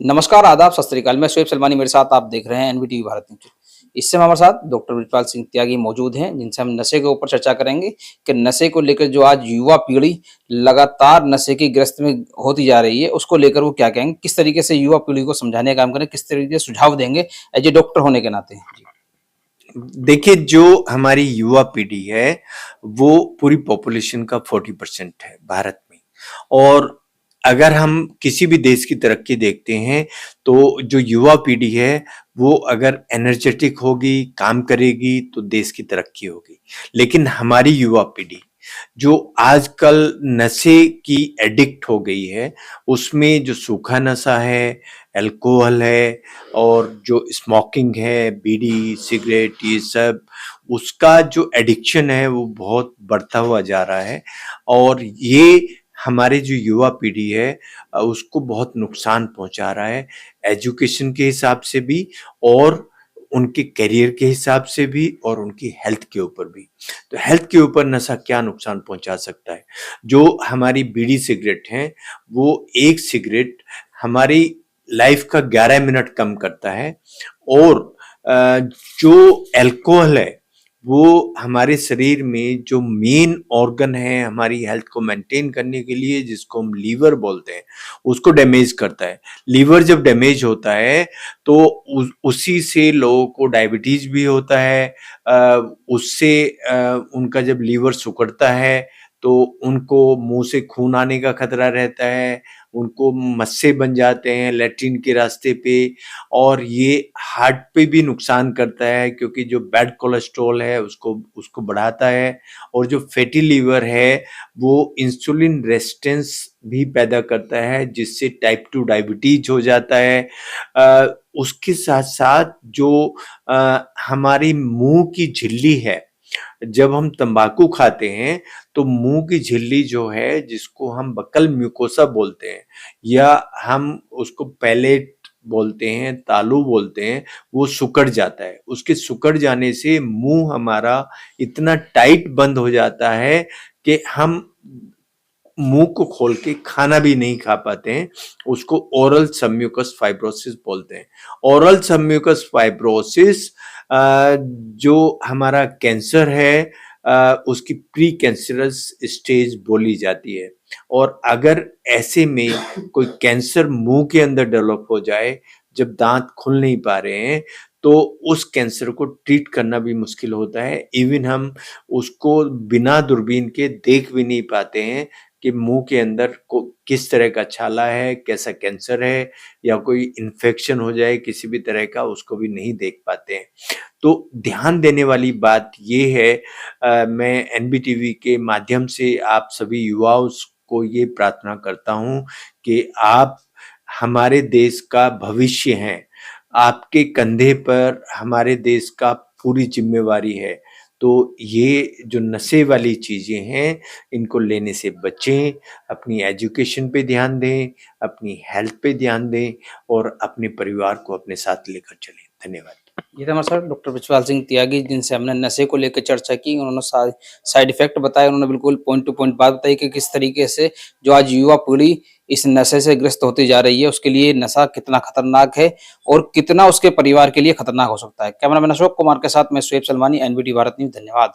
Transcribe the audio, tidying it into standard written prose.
नमस्कार, आदाब, सत श्री अकाल। मैं शोएब सलमानी, मेरे साथ आप देख रहे हैं एनवीटीवी भारत न्यूज़। इस समय हमारे साथ डॉक्टर बृजपाल सिंह त्यागी मौजूद हैं, जिनसे हम नशे के ऊपर चर्चा करेंगे कि नशे को लेकर जो आज युवा पीढ़ी लगातार नशे की ग्रस्त में होती जा रही है, उसको लेकर वो क्या कहेंगे? किस तरीके से युवा पीढ़ी को समझाने का काम करें? किस तरीके से सुझाव देंगे एज ए डॉक्टर होने के नाते? जी। देखिए, जो हमारी युवा पीढ़ी है वो पूरी पॉपुलेशन का 40% है भारत में। और अगर हम किसी भी देश की तरक्की देखते हैं तो जो युवा पीढ़ी है वो अगर एनर्जेटिक होगी, काम करेगी तो देश की तरक्की होगी। लेकिन हमारी युवा पीढ़ी जो आजकल नशे की एडिक्ट हो गई है, उसमें जो सूखा नशा है, अल्कोहल है और जो स्मोकिंग है, बीड़ी, सिगरेट, ये सब, उसका जो एडिक्शन है वो बहुत बढ़ता हुआ जा रहा है। और ये हमारे जो युवा पीढ़ी है उसको बहुत नुकसान पहुंचा रहा है, एजुकेशन के हिसाब से भी और उनके करियर के हिसाब से भी और उनकी हेल्थ के ऊपर भी। तो हेल्थ के ऊपर नशा क्या नुकसान पहुंचा सकता है? जो हमारी बीड़ी सिगरेट है, वो एक सिगरेट हमारी लाइफ का 11 मिनट कम करता है। और जो अल्कोहल है वो हमारे शरीर में जो मेन ऑर्गन है हमारी हेल्थ को मेंटेन करने के लिए, जिसको हम लीवर बोलते हैं, उसको डैमेज करता है। लीवर जब डैमेज होता है तो उसी से लोगों को डायबिटीज भी होता है। उससे उनका जब लीवर सिकुड़ता है तो उनको मुंह से खून आने का खतरा रहता है, उनको मस्से बन जाते हैं लैट्रिन के रास्ते पे। और ये हार्ट पे भी नुकसान करता है क्योंकि जो बैड कोलेस्ट्रॉल है उसको उसको बढ़ाता है। और जो फैटी लीवर है वो इंसुलिन रेजिस्टेंस भी पैदा करता है, जिससे टाइप 2 डायबिटीज हो जाता है। उसके साथ साथ जो हमारी मुंह की झिल्ली है, जब हम तंबाकू खाते हैं तो मुंह की झिल्ली जो है, जिसको हम बकल म्यूकोसा बोलते हैं या हम उसको पैलेट बोलते हैं, तालू बोलते हैं, वो सिकुड़ जाता है। उसके सिकुड़ जाने से मुंह हमारा इतना टाइट बंद हो जाता है कि हम मुंह को खोल के खाना भी नहीं खा पाते हैं। उसको ओरल सबम्यूकस फाइब्रोसिस बोलते हैं। ओरल सबम्यूकस फाइब्रोसिस जो हमारा कैंसर है उसकी प्री कैंसरस स्टेज बोली जाती है। और अगर ऐसे में कोई कैंसर मुंह के अंदर डेवलप हो जाए, जब दांत खुल नहीं पा रहे हैं, तो उस कैंसर को ट्रीट करना भी मुश्किल होता है। इवन हम उसको बिना दूरबीन के देख भी नहीं पाते हैं कि मुंह के अंदर को किस तरह का छाला है, कैसा कैंसर है, या कोई इन्फेक्शन हो जाए किसी भी तरह का, उसको भी नहीं देख पाते हैं। तो ध्यान देने वाली बात ये है, मैं एनबीटीवी के माध्यम से आप सभी युवाओं को ये प्रार्थना करता हूँ कि आप हमारे देश का भविष्य हैं। आपके कंधे पर हमारे देश का पूरी जिम्मेवारी है। तो ये जो नशे वाली चीजें हैं, इनको लेने से बचें, अपनी एजुकेशन पे ध्यान दें, अपनी हेल्थ पे ध्यान दें और अपने परिवार को अपने साथ लेकर चलें। धन्यवाद। ये थे हमारे साथ डॉक्टर बृजपाल सिंह त्यागी, जिनसे हमने नशे को लेकर चर्चा की। उन्होंने साइड इफेक्ट बताए, उन्होंने बिल्कुल पॉइंट टू पॉइंट बात बताई कि किस तरीके से जो आज युवा पीढ़ी इस नशे से ग्रस्त होती जा रही है, उसके लिए नशा कितना खतरनाक है और कितना उसके परिवार के लिए खतरनाक हो सकता है। कैमरामैन अशोक कुमार के साथ मैं शोएब सलमानी, एनवीटी भारत न्यूज़। धन्यवाद।